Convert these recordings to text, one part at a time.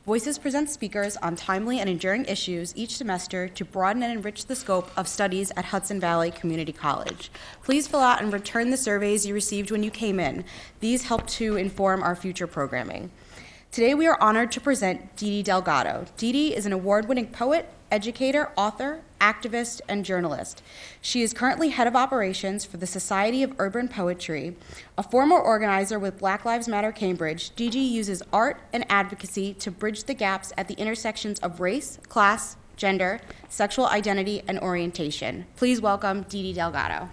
Voices presents speakers on timely and enduring issues each semester to broaden and enrich the scope of studies at Hudson Valley Community College. Please fill out and return the surveys you received when you came in. These help to inform our future programming. Today we are honored to present Dee Dee Delgado. Dee Dee is an award-winning poet, educator, author, activist, and journalist. She is currently head of operations for the Society of Urban Poetry. A former organizer with Black Lives Matter Cambridge, Dee Dee uses art and advocacy to bridge the gaps at the intersections of race, class, gender, sexual identity, and orientation. Please welcome Dee Dee Delgado.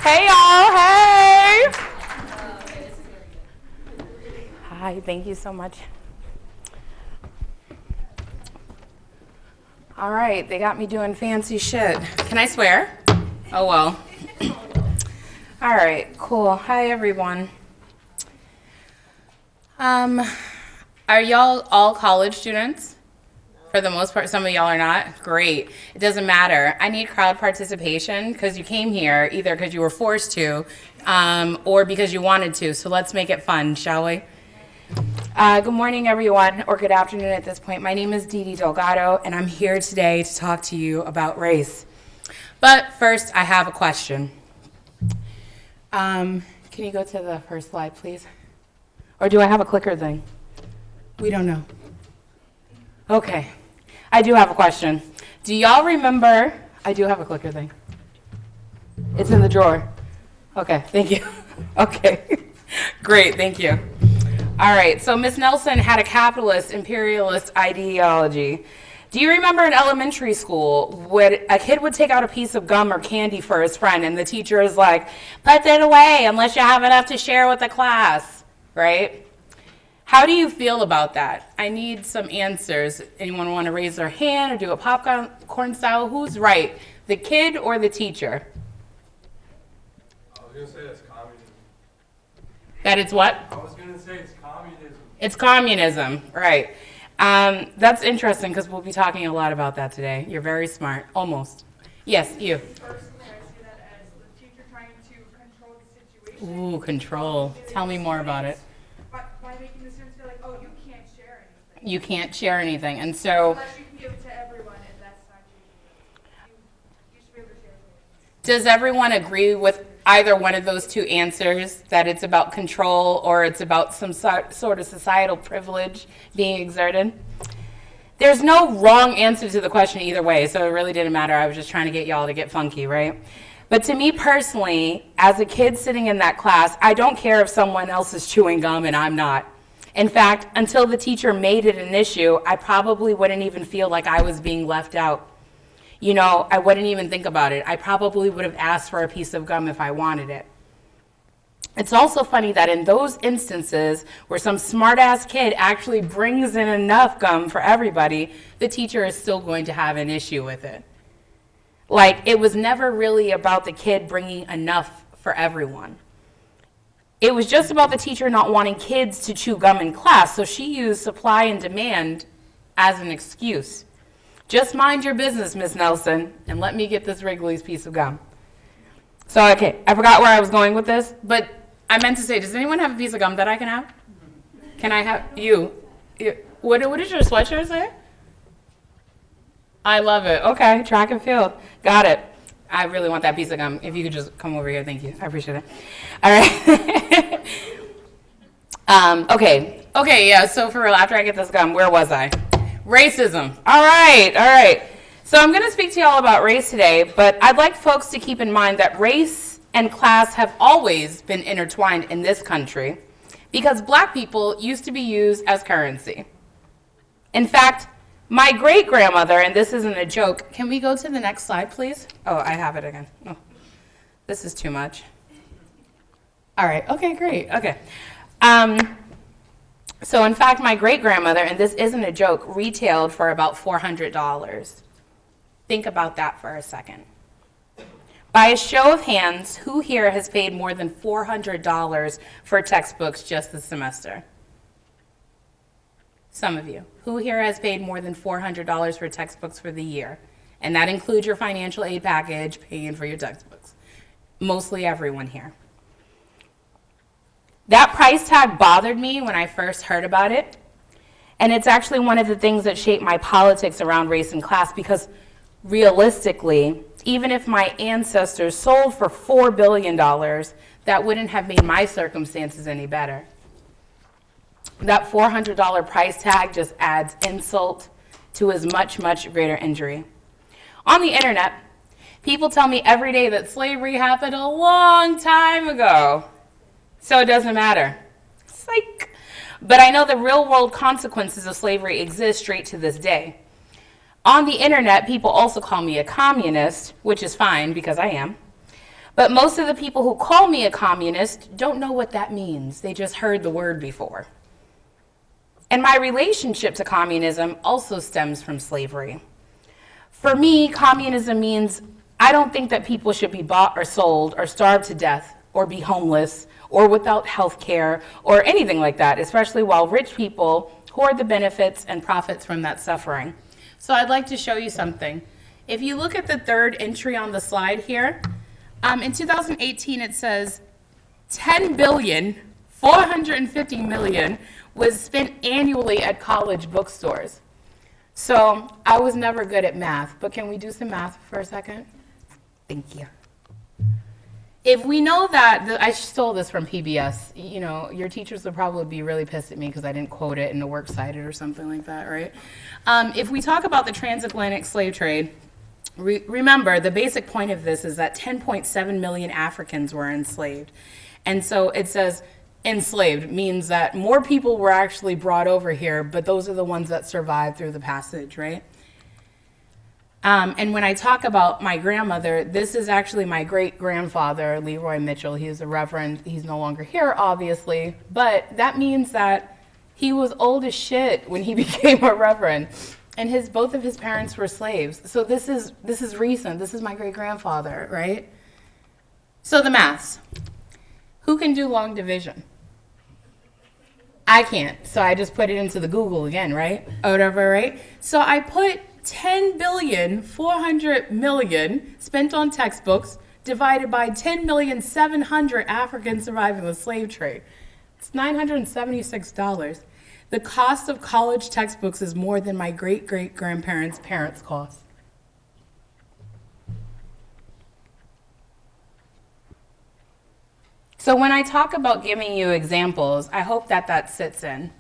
Hey y'all, hey! Hi, thank you so much. All right, they got me doing fancy shit. Can I swear? Oh well. All right, cool. Hi everyone. Are y'all all college students? For the most part, some of y'all are not. Great. It doesn't matter. I need crowd participation because you came here either because you were forced to or because you wanted to. So let's make it fun, shall we? Good morning, everyone, or good afternoon at this point. My name is DiDi Delgado, and I'm here today to talk to you about race. But first, I have a question. Can you go to the first slide, please? Or do I have a clicker thing? We don't know. Okay. I do have a question. Do y'all remember? I do have a clicker thing. It's in the drawer. Okay, thank you. Okay, great, thank you. All right, so Miss Nelson had a capitalist, imperialist ideology. Do you remember in elementary school when a kid would take out a piece of gum or candy for his friend and the teacher is like, put that away unless you have enough to share with the class, right? How do you feel about that? I need some answers. Anyone want to raise their hand or do a popcorn style? Who's right, the kid or the teacher? I was going to say it's communism. That it's what? I was going to say it's communism. It's communism, right. That's interesting because we'll be talking a lot about that today. You're very smart, almost. Yes, you. Personally, I see that as the teacher trying to control the situation. Ooh, control. Tell me more about it. By making the students feel like, oh, you can't share anything. You can't share anything, and so Unless you can give it to everyone, and that's not true. You should be able to share it. does everyone agree with either one of those two answers, that it's about control or it's about some sort of societal privilege being exerted? There's no wrong answer to the question either way, so it really didn't matter. I was just trying to get y'all to get funky, right? But to me personally, as a kid sitting in that class, I don't care if someone else is chewing gum and I'm not. In fact, until the teacher made it an issue, I probably wouldn't even feel like I was being left out. You know, I wouldn't even think about it. I probably would have asked for a piece of gum if I wanted it. It's also funny that in those instances where some smart-ass kid actually brings in enough gum for everybody, the teacher is still going to have an issue with it. Like, it was never really about the kid bringing enough for everyone. It was just about the teacher not wanting kids to chew gum in class, so she used supply and demand as an excuse. Just mind your business, Miss Nelson, and let me get this Wrigley's piece of gum. So, okay, I forgot where I was going with this, but I meant to say, does anyone have a piece of gum that I can have? Can I have you? What does your sweatshirt say? I love it. Okay, track and field. Got it. I really want that piece of gum. If you could just come over here, thank you. I appreciate it. All right. Okay, yeah, so for real, after I get this gum, where was I? Racism. All right. So I'm going to speak to y'all about race today, but I'd like folks to keep in mind that race and class have always been intertwined in this country because black people used to be used as currency. In fact, my great-grandmother, and this isn't a joke, can we go to the next slide, please? Oh, I have it again. Oh, this is too much. All right, okay, great, okay. So in fact, my great-grandmother, and this isn't a joke, retailed for about $400. Think about that for a second. By a show of hands, who here has paid more than $400 for textbooks just this semester? Some of you. Who here has paid more than $400 for textbooks for the year? And that includes your financial aid package, paying for your textbooks. Mostly everyone here. That price tag bothered me when I first heard about it. And it's actually one of the things that shaped my politics around race and class, because realistically, even if my ancestors sold for $4 billion, that wouldn't have made my circumstances any better. That $400 price tag just adds insult to his much, much greater injury. On the internet, people tell me every day that slavery happened a long time ago, so it doesn't matter. Psych. But I know the real world consequences of slavery exist straight to this day. On the internet, people also call me a communist, which is fine because I am. But most of the people who call me a communist don't know what that means. They just heard the word before. And my relationship to communism also stems from slavery. For me, communism means I don't think that people should be bought or sold or starved to death or be homeless or without health care or anything like that, especially while rich people hoard the benefits and profits from that suffering. So I'd like to show you something. If you look at the third entry on the slide here, in 2018 it says 10,450 million was spent annually at college bookstores. So I was never good at math, but can we do some math for a second? Thank you. If we know that, I stole this from PBS, you know, your teachers would probably be really pissed at me because I didn't quote it in the works cited or something like that, right? If we talk about the transatlantic slave trade, remember the basic point of this is that 10.7 million Africans were enslaved. And so it says enslaved means that more people were actually brought over here, but those are the ones that survived through the passage, right? And when I talk about my grandmother, this is actually my great-grandfather, Leroy Mitchell. He is a reverend. He's no longer here, obviously, but that means that he was old as shit when he became a reverend, and both of his parents were slaves. So this is recent. This is my great-grandfather, right? So the maths. Who can do long division? I can't, so I just put it into the Google again, right? Or whatever, right? So I put 10,400,000,000 spent on textbooks divided by 10,700,000 Africans surviving the slave trade. It's $976. The cost of college textbooks is more than my great-great-grandparents' parents' cost. So when I talk about giving you examples, I hope that sits in.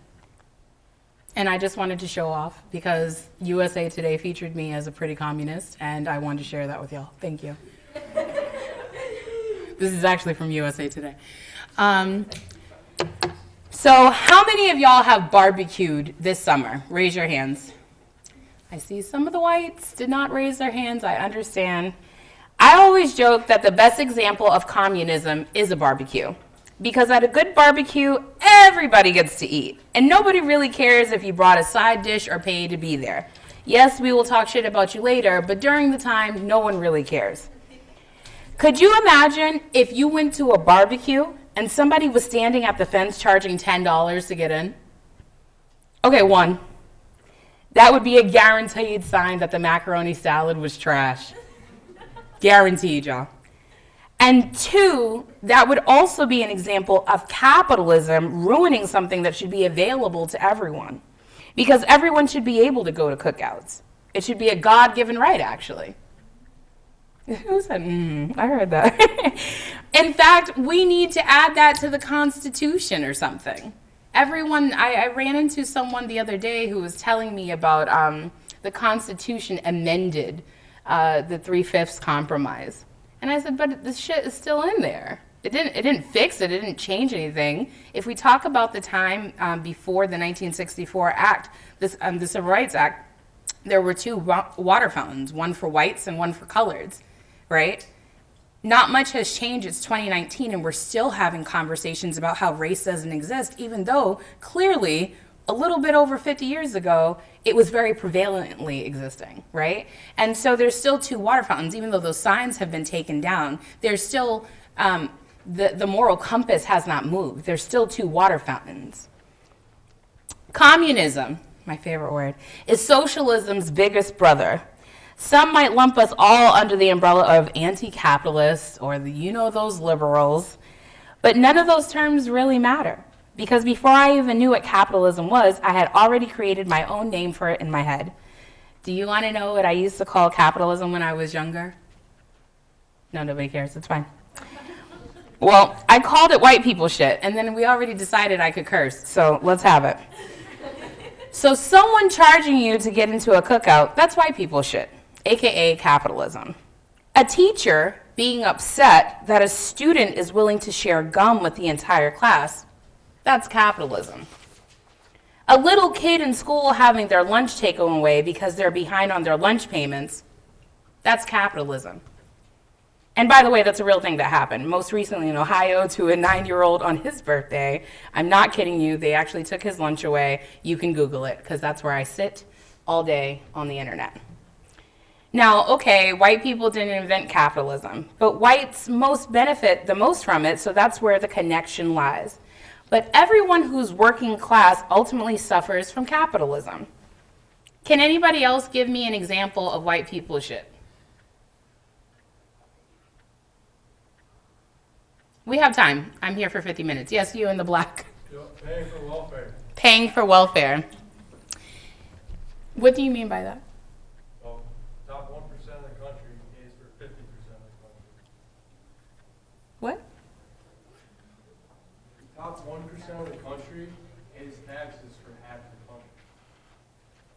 And I just wanted to show off because USA Today featured me as a pretty communist, and I wanted to share that with y'all. Thank you. This is actually from USA Today. So how many of y'all have barbecued this summer? Raise your hands. I see some of the whites did not raise their hands. I understand. I always joke that the best example of communism is a barbecue. Because at a good barbecue, everybody gets to eat. And nobody really cares if you brought a side dish or paid to be there. Yes, we will talk shit about you later, but during the time, no one really cares. Could you imagine if you went to a barbecue and somebody was standing at the fence charging $10 to get in? Okay, one, that would be a guaranteed sign that the macaroni salad was trash. Guaranteed, y'all. And two, that would also be an example of capitalism ruining something that should be available to everyone. Because everyone should be able to go to cookouts. It should be a God-given right, actually. Who said, I heard that. In fact, we need to add that to the Constitution or something. Everyone, I ran into someone the other day who was telling me about the Constitution amended the 3/5 compromise. And I said, but this shit is still in there. It didn't fix it. It didn't change anything. If we talk about the time before the 1964 Act, the Civil Rights Act, there were two water fountains, one for whites and one for coloreds, right? Not much has changed. It's 2019, and we're still having conversations about how race doesn't exist, even though clearly a little bit over 50 years ago, it was very prevalently existing, right? And so there's still two water fountains, even though those signs have been taken down. There's still, the moral compass has not moved. There's still two water fountains. Communism, my favorite word, is socialism's biggest brother. Some might lump us all under the umbrella of anti-capitalists or those liberals. But none of those terms really matter, because before I even knew what capitalism was, I had already created my own name for it in my head. Do you want to know what I used to call capitalism when I was younger? No, nobody cares. It's fine. Well, I called it white people shit, and then we already decided I could curse, so let's have it. So someone charging you to get into a cookout, that's white people shit, aka capitalism. A teacher being upset that a student is willing to share gum with the entire class, that's capitalism. A little kid in school having their lunch taken away because they're behind on their lunch payments, that's capitalism. And by the way, that's a real thing that happened. Most recently in Ohio, to a 9-year-old on his birthday. I'm not kidding you. They actually took his lunch away. You can Google it, because that's where I sit all day on the internet. Now, okay, white people didn't invent capitalism, but whites most benefit the most from it, so that's where the connection lies. But everyone who's working class ultimately suffers from capitalism. Can anybody else give me an example of white people shit? We have time. I'm here for 50 minutes. Yes, you in the black. Paying for welfare. Paying for welfare. What do you mean by that? Well, top 1% of the country pays for 50% of the country. What? Top 1% of the country pays taxes for half the country.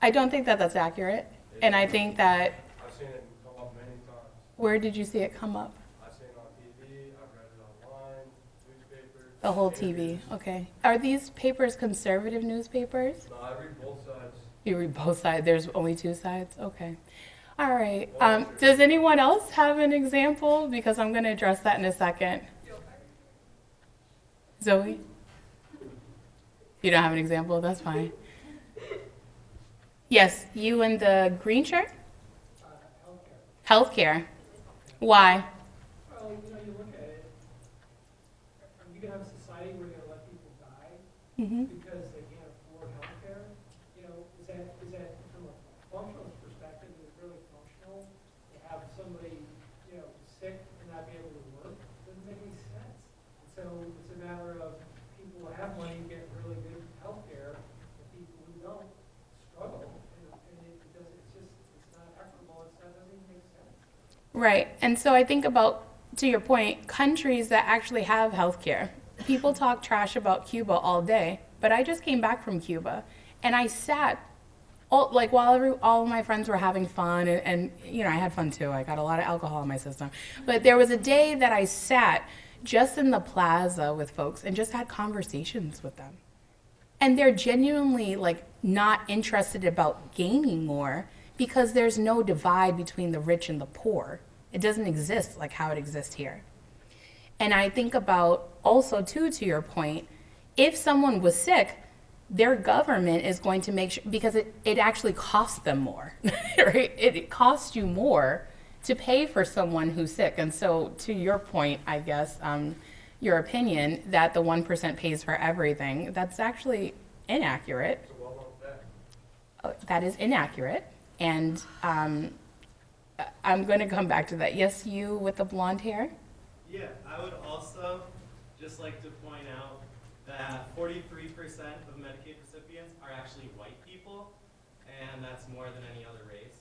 I don't think that that's accurate. And I think that, I've seen it come up many times. where did you see it come up? I've seen it on TV, I've read it online, newspapers. The whole TV. Okay. Are these papers conservative newspapers? No, I read both sides. You read both sides. There's only two sides? Okay. All right. Does anyone else have an example? Because I'm going to address that in a second. Zoe? You don't have an example? That's fine. Yes, you in the green shirt? Healthcare. Why? Well, you look at it, you can have a society where you're gonna let people die because they can't afford healthcare. Is that from a functional perspective, is it really functional to have somebody, sick and not be able to work? Doesn't make any sense. And so it's a matter of people who have money get really good healthcare, and people who don't struggle. It's not equitable. It doesn't even make sense. Right. And so I think about, to your point, countries that actually have healthcare. People talk trash about Cuba all day, but I just came back from Cuba and I sat while all of my friends were having fun and I had fun too. I got a lot of alcohol in my system. But there was a day that I sat just in the plaza with folks and just had conversations with them. And they're genuinely not interested about gaining more because there's no divide between the rich and the poor. It doesn't exist like how it exists here. And I think about also too, to your point, if someone was sick, their government is going to make sure, because it actually costs them more, right? It costs you more to pay for someone who's sick. And so to your point, I guess, your opinion that the 1% pays for everything, that's actually inaccurate. It's a well-known fact. That is inaccurate. And I'm going to come back to that. Yes, you with the blonde hair? Yeah, I would also just like to point out that 43% of Medicaid recipients are actually white people, and that's more than any other race.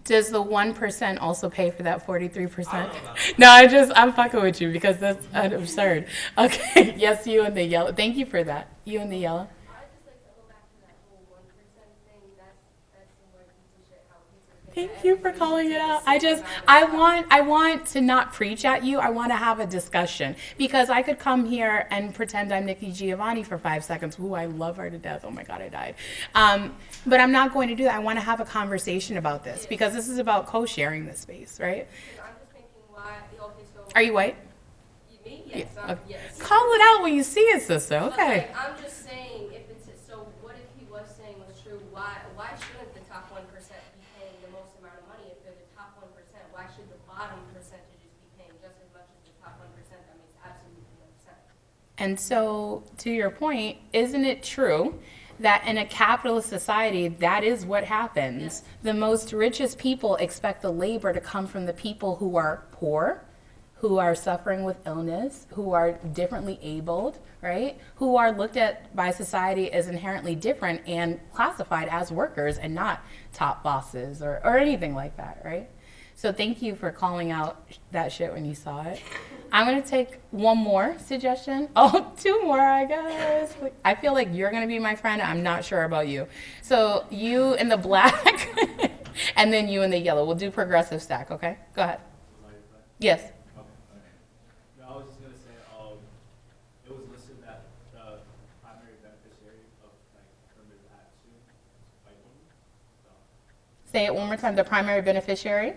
Does the 1% also pay for that 43%? I don't know about that. No, I'm fucking with you because that's absurd. Okay, yes, you in the yellow. Thank you for that. You in the yellow. I'd just like to go back to that whole 1% thing. That's some more people shit, how people think Thank you for calling it out. I want to not preach at you. I want to have a discussion because I could come here and pretend I'm Nikki Giovanni for 5 seconds. Ooh, I love her to death. Oh my God, I died. But I'm not going to do that. I want to have a conversation about this because this is about co-sharing this space, right? I'm just thinking why, okay, so. Are you white? Me? Yes, Okay. yes. Call it out when you see it, sister. But, Okay. I'm just saying, if it's, so what if he was saying was true, why shouldn't the top 1% be paying the most amount of money? If they're the top 1%, why should the bottom percentages be paying just as much as the top 1%? That makes absolutely no sense. And so, to your point, isn't it true that in a capitalist society, that is what happens? Yes. The most richest people expect the labor to come from the people who are poor, who are suffering with illness, who are differently abled, right? Who are looked at by society as inherently different and classified as workers and not top bosses or anything like that, right? So thank you for calling out that shit when you saw it. I'm gonna take one more suggestion. Oh, two more, I guess. I feel like you're gonna be my friend. I'm not sure about you. So you in the black and then you in the yellow. We'll do progressive stack, okay? Go ahead. Yes. No, I was just gonna say, it was listed that the primary beneficiary of like affirmative action, white women. So, Say it one more time. The primary beneficiary?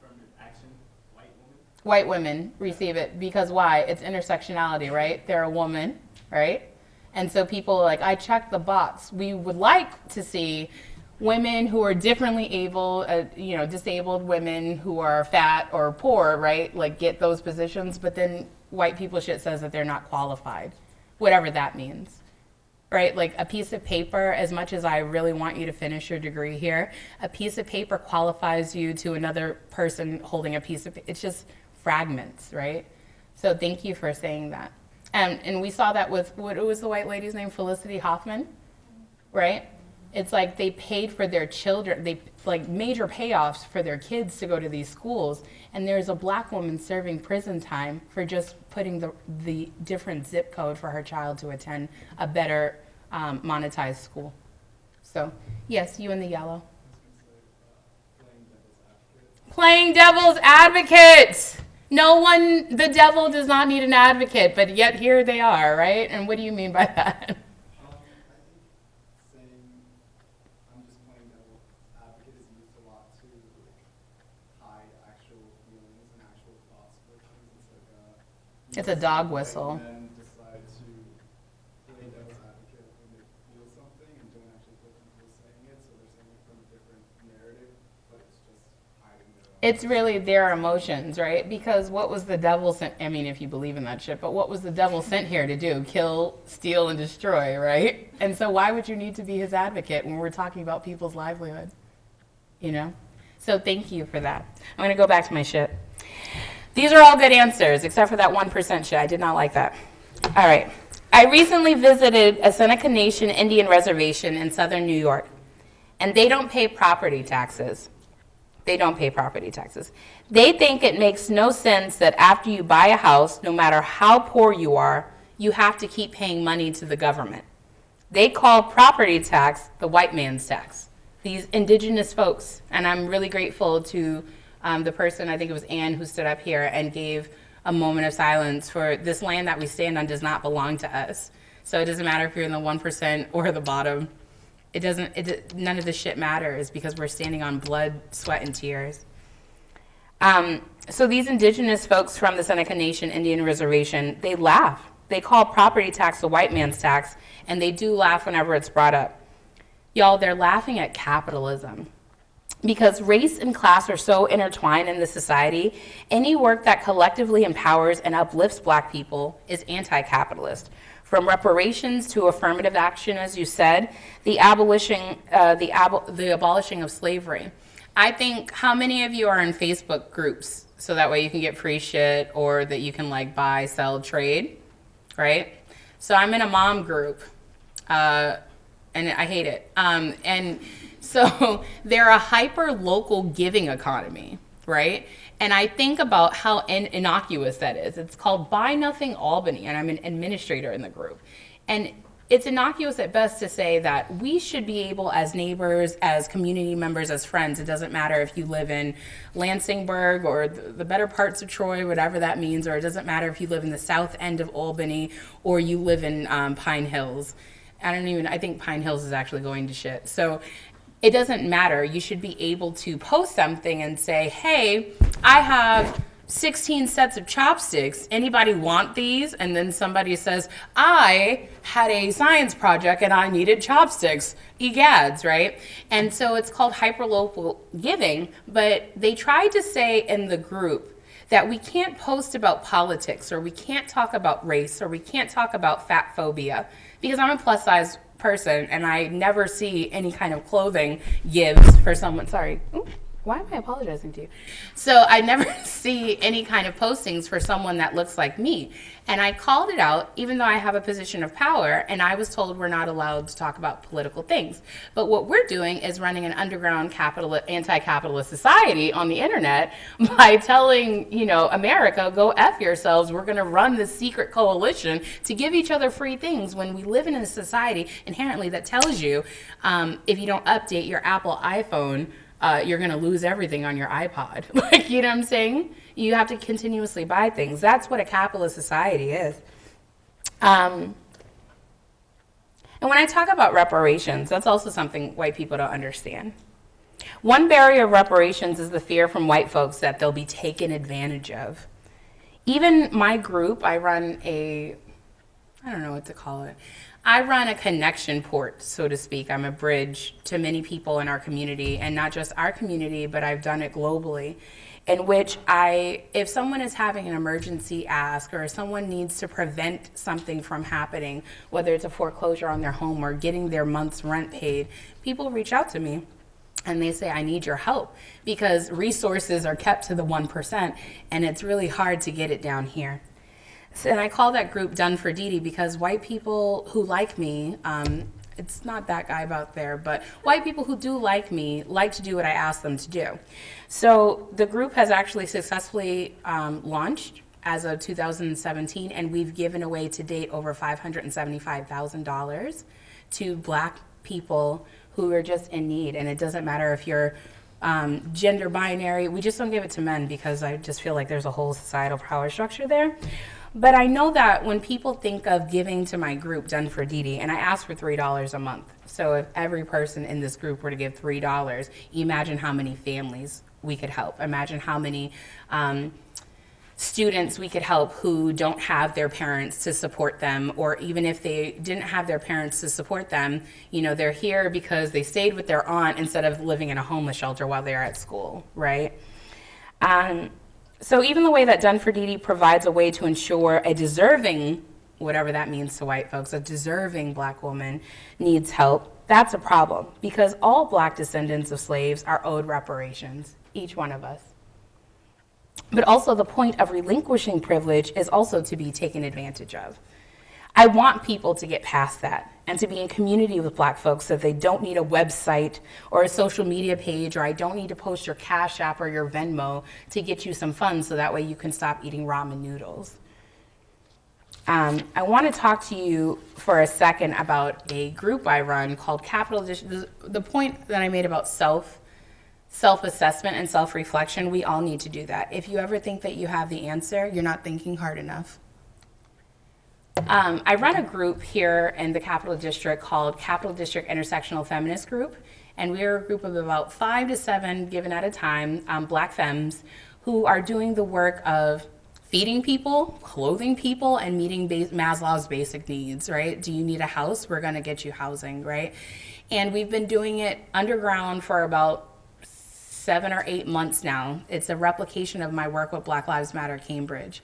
affirmative action, white women. White women receive it because why? It's intersectionality, right? They're a woman, right? And so people are like, I checked the box. We would like to see women who are differently able, disabled women who are fat or poor, right? Like get those positions, but then white people shit says that they're not qualified, whatever that means, right? Like a piece of paper, as much as I really want you to finish your degree here, a piece of paper qualifies you to another person holding a piece of, it's just fragments, right? So thank you for saying that. And we saw that with, what was the white lady's name? Felicity Hoffman, right? It's like they paid for their children, they like major payoffs for their kids to go to these schools. And there's a black woman serving prison time for just putting the different zip code for her child to attend a better monetized school. So yes, you in the yellow. Playing devil's advocate. No one, the devil does not need an advocate, but yet here they are, right? And what do you mean by that? I'm just playing devil's advocate is used a lot to hide actual feelings and actual thoughts for things. It's a dog whistle. And then decide to play devil's advocate when they feel something and don't actually feel comfortable saying it, so they're saying it from a different narrative, but it's just hiding their own. It's really their emotions, right? Because what was the devil sent, I mean, if you believe in that shit, but what was the devil sent here to do? Kill, steal, and destroy, right? And so why would you need to be his advocate when we're talking about people's livelihood? You know? So thank you for that. I'm gonna go back to my shit. These are all good answers, except for that 1% shit. I did not like that. All right. I recently visited a Seneca Nation Indian reservation in southern New York, and they don't pay property taxes. They don't pay property taxes. They think it makes no sense that after you buy a house, no matter how poor you are, you have to keep paying money to the government. They call property tax the white man's tax. These indigenous folks, and I'm really grateful to the person, I think it was Ann, who stood up here and gave a moment of silence for this land that we stand on does not belong to us. So it doesn't matter if you're in the 1% or the bottom. None of this shit matters because we're standing on blood, sweat, and tears. So these indigenous folks from the Seneca Nation Indian Reservation, they laugh. They call property tax the white man's tax, and they do laugh whenever it's brought up. Y'all, they're laughing at capitalism. Because race and class are so intertwined in this society, any work that collectively empowers and uplifts black people is anti-capitalist. From reparations to affirmative action, as you said, the abolishing of slavery. I think, how many of you are in Facebook groups so that way you can get free shit or that you can like buy, sell, trade, right? So I'm in a mom group, and I hate it. And so they're a hyper-local giving economy, right? And I think about how innocuous that is. It's called Buy Nothing Albany, and I'm an administrator in the group. And it's innocuous at best to say that we should be able, as neighbors, as community members, as friends, it doesn't matter if you live in Lansingburg or the better parts of Troy, whatever that means, or it doesn't matter if you live in the south end of Albany or you live in Pine Hills. I think Pine Hills is actually going to shit. So it doesn't matter. You should be able to post something and say, hey, I have 16 sets of chopsticks. Anybody want these? And then somebody says, I had a science project and I needed chopsticks. Egads, right? And so it's called hyperlocal giving, but they tried to say in the group that we can't post about politics or we can't talk about race or we can't talk about fat phobia because I'm a plus size person and I never see any kind of clothing gives for someone. Sorry. Ooh, Why am I apologizing to you? So I never see any kind of postings for someone that looks like me. And I called it out, even though I have a position of power, and I was told we're not allowed to talk about political things. But what we're doing is running an underground anti-capitalist society on the internet by telling, America, go F yourselves. We're going to run this secret coalition to give each other free things when we live in a society inherently that tells you if you don't update your Apple iPhone, you're going to lose everything on your iPod. Like, you know what I'm saying? You have to continuously buy things. That's what a capitalist society is. And when I talk about reparations, that's also something white people don't understand. One barrier of reparations is the fear from white folks that they'll be taken advantage of. Even my group, I don't know what to call it. I run a connection port, so to speak. I'm a bridge to many people in our community, and not just our community, but I've done it globally, in which if someone is having an emergency ask, or if someone needs to prevent something from happening, whether it's a foreclosure on their home or getting their month's rent paid, people reach out to me and they say, I need your help, because resources are kept to the 1%, and it's really hard to get it down here. And I call that group Done for Dee Dee because white people who like me, it's not that guy out there, but white people who do like me like to do what I ask them to do. So the group has actually successfully launched as of 2017, and we've given away to date over $575,000 to Black people who are just in need. And it doesn't matter if you're gender binary. We just don't give it to men because I just feel like there's a whole societal power structure there. But I know that when people think of giving to my group, Done for Dee Dee, and I ask for $3 a month. So if every person in this group were to give $3, imagine how many families we could help. Imagine how many students we could help who don't have their parents to support them, or even if they didn't have their parents to support them, they're here because they stayed with their aunt instead of living in a homeless shelter while they're at school, right? So even the way that Done for Dee Dee provides a way to ensure a deserving, whatever that means to white folks, a deserving Black woman needs help, that's a problem, because all Black descendants of slaves are owed reparations, each one of us. But also the point of relinquishing privilege is also to be taken advantage of. I want people to get past that and to be in community with Black folks so they don't need a website or a social media page, or I don't need to post your Cash App or your Venmo to get you some funds so that way you can stop eating ramen noodles. I want to talk to you for a second about a group I run called Capitalism. The point that I made about self-assessment and self-reflection, we all need to do that. If you ever think that you have the answer, you're not thinking hard enough. I run a group here in the Capital District called Capital District Intersectional Feminist Group, and we're a group of about 5 to 7 given at a time, Black femmes who are doing the work of feeding people, clothing people, and meeting Maslow's basic needs, right? Do you need a house? We're gonna get you housing, right? And we've been doing it underground for about 7 or 8 months now. It's a replication of my work with Black Lives Matter Cambridge.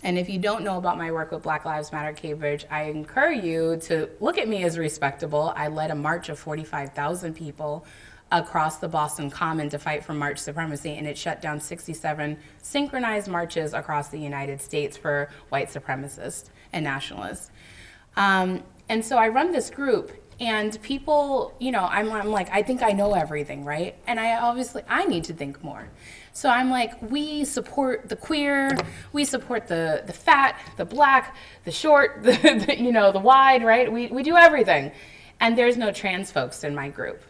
And if you don't know about my work with Black Lives Matter Cambridge, I encourage you to look at me as respectable. I led a march of 45,000 people across the Boston Common to fight for March supremacy, and it shut down 67 synchronized marches across the United States for white supremacists and nationalists. And so I run this group, and people, I'm like, I think I know everything, right? And I need to think more. So I'm like, we support the queer, we support the fat, the Black, the short, the wide, right? We do everything. And there's no trans folks in my group.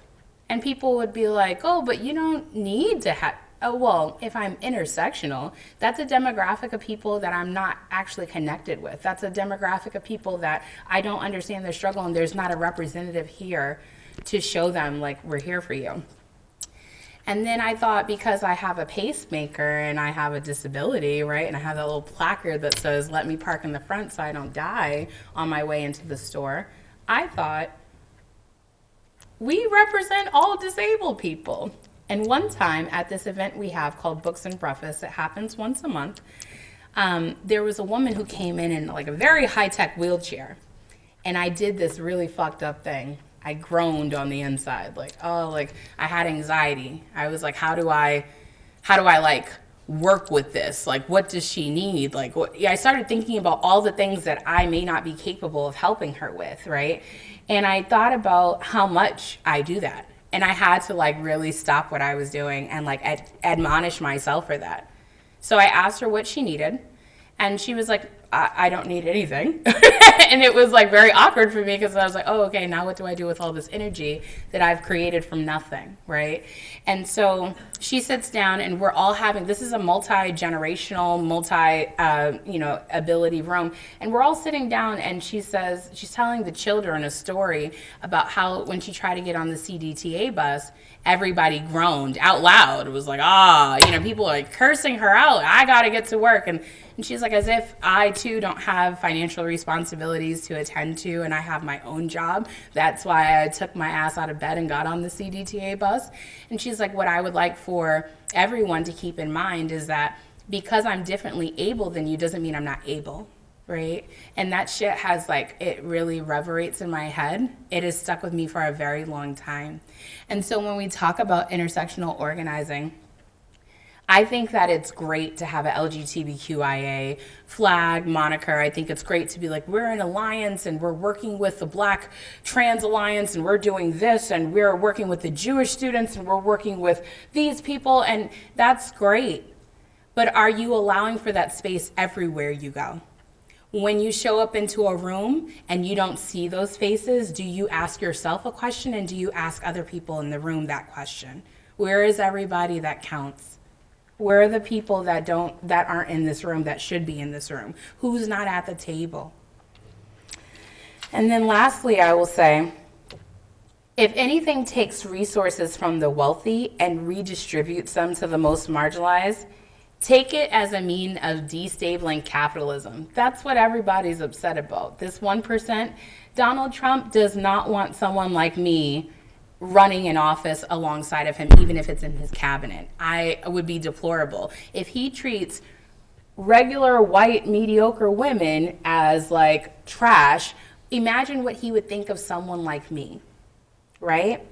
And people would be like, oh, but you don't need to have, oh, well, if I'm intersectional, that's a demographic of people that I'm not actually connected with. That's a demographic of people that I don't understand their struggle, and there's not a representative here to show them, like, we're here for you. And then I thought, because I have a pacemaker and I have a disability, right, and I have that little placard that says, let me park in the front so I don't die on my way into the store, I thought, we represent all disabled people. And one time at this event we have called Books and Breakfast, it happens once a month, there was a woman who came in like a very high-tech wheelchair. And I did this really fucked up thing. I groaned on the inside, like, oh, like I had anxiety. I was like, how do I like work with this? Like, what does she need? Like, what? Yeah, I started thinking about all the things that I may not be capable of helping her with, right? And I thought about how much I do that. And I had to like really stop what I was doing and like admonish myself for that. So I asked her what she needed, and she was like, I don't need anything. And it was like very awkward for me because I was like, oh, okay, now what do I do with all this energy that I've created from nothing, right? And so she sits down, and we're all having, this is a multi-generational, ability room, and we're all sitting down, and she says, she's telling the children a story about how when she tried to get on the CDTA bus, everybody groaned out loud. It was like, people are like cursing her out. I got to get to work. And she's like, as if I too don't have financial responsibilities to attend to, and I have my own job. That's why I took my ass out of bed and got on the CDTA bus. And she's like, what I would like for everyone to keep in mind is that because I'm differently able than you doesn't mean I'm not able. Right? And that shit has like, it really reverberates in my head. It has stuck with me for a very long time. And so when we talk about intersectional organizing, I think that it's great to have an LGBTQIA flag, moniker. I think it's great to be like, we're an alliance and we're working with the Black Trans Alliance and we're doing this and we're working with the Jewish students and we're working with these people, and that's great. But are you allowing for that space everywhere you go? When you show up into a room and you don't see those faces, do you ask yourself a question, and do you ask other people in the room that question? Where is everybody that counts? Where are the people that aren't in this room that should be in this room? Who's not at the table? And then lastly, I will say, if anything takes resources from the wealthy and redistributes them to the most marginalized, take it as a mean of destabling capitalism. That's what everybody's upset about. This 1%, Donald Trump does not want someone like me running in office alongside of him, even if it's in his cabinet. I would be deplorable. If he treats regular white mediocre women as like trash, imagine what he would think of someone like me, right?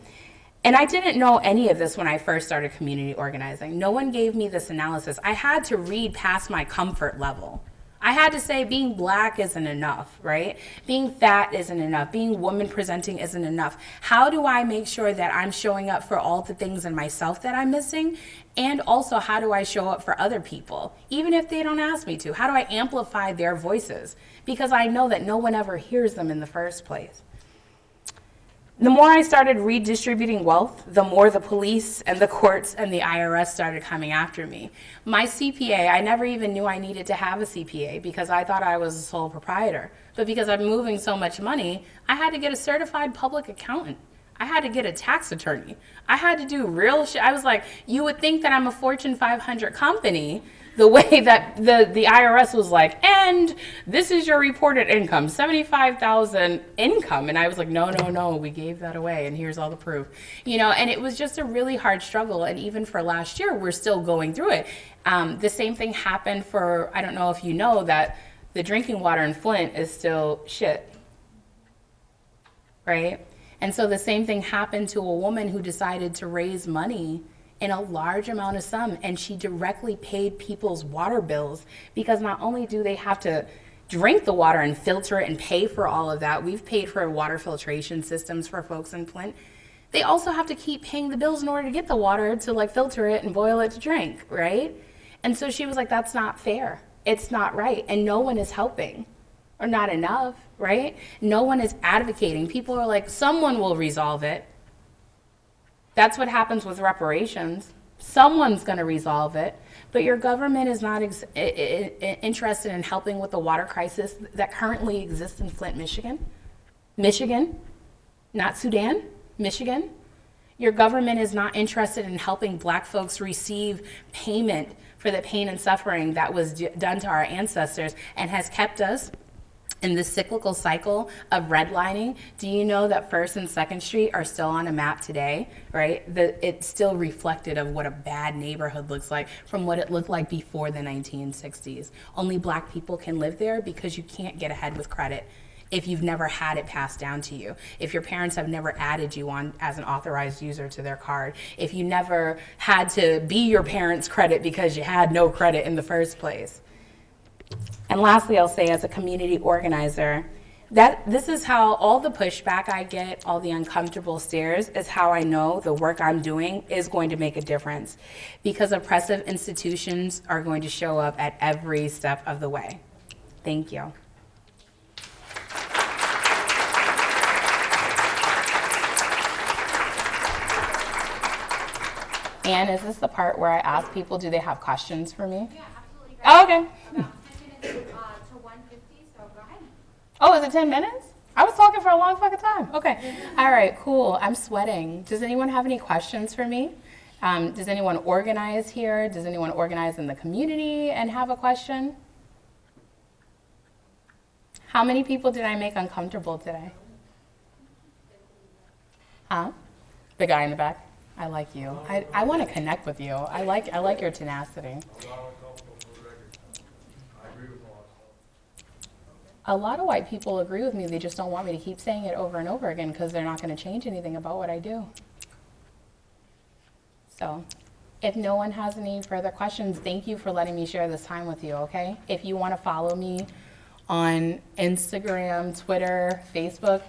And I didn't know any of this when I first started community organizing. No one gave me this analysis. I had to read past my comfort level. I had to say being Black isn't enough, right? Being fat isn't enough. Being woman presenting isn't enough. How do I make sure that I'm showing up for all the things in myself that I'm missing? And also, how do I show up for other people, even if they don't ask me to? How do I amplify their voices? Because I know that no one ever hears them in the first place. The more I started redistributing wealth, the more the police and the courts and the IRS started coming after me. My CPA, I never even knew I needed to have a CPA because I thought I was a sole proprietor. But because I'm moving so much money, I had to get a certified public accountant. I had to get a tax attorney. I had to do real shit. I was like, you would think that I'm a Fortune 500 company, the way that the IRS was like, and this is your reported income, $75,000 income. And I was like, no, we gave that away, and here's all the proof. And it was just a really hard struggle. And even for last year, we're still going through it. The same thing happened for, I don't know if you know that the drinking water in Flint is still shit, right? And so the same thing happened to a woman who decided to raise money in a large amount of sum, and she directly paid people's water bills, because not only do they have to drink the water and filter it and pay for all of that, we've paid for water filtration systems for folks in Flint, they also have to keep paying the bills in order to get the water to like filter it and boil it to drink, right? And so she was like, that's not fair. It's not right. And no one is helping, or not enough, right? No one is advocating. People are like, someone will resolve it. That's what happens with reparations. Someone's going to resolve it, but your government is not interested in helping with the water crisis that currently exists in Flint, Michigan. Michigan, not Sudan, Michigan. Your government is not interested in helping Black folks receive payment for the pain and suffering that was done to our ancestors and has kept us in this cyclical cycle of redlining. Do you know that 1st and 2nd Street are still on a map today, right? It's still reflected of what a bad neighborhood looks like from what it looked like before the 1960s. Only Black people can live there because you can't get ahead with credit. if you've never had it passed down to you, if your parents have never added you on as an authorized user to their card, if you never had to be your parents' credit because you had no credit in the first place. And lastly, I'll say as a community organizer, that this is how all the pushback I get, all the uncomfortable stares, is how I know the work I'm doing is going to make a difference, because oppressive institutions are going to show up at every step of the way. Thank you. Anne, is this the part where I ask people, do they have questions for me? Yeah, absolutely. Oh, okay. About 10 minutes to 1:50, so go ahead. Oh, is it 10 minutes? I was talking for a long fucking time. Okay. All right, cool. I'm sweating. Does anyone have any questions for me? Does anyone organize here? Does anyone organize in the community and have a question? How many people did I make uncomfortable today? Huh? The guy in the back? I like you. I want to connect with you. I like your tenacity. I'm not uncomfortable for the record. I agree with a lot of stuff. A lot of white people agree with me. They just don't want me to keep saying it over and over again because they're not going to change anything about what I do. So if no one has any further questions, thank you for letting me share this time with you, okay? If you want to follow me on Instagram, Twitter, Facebook,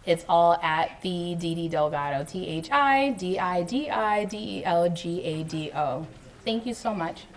it's all at the DiDi Delgado, ThiDiDiDelgado. Thank you so much.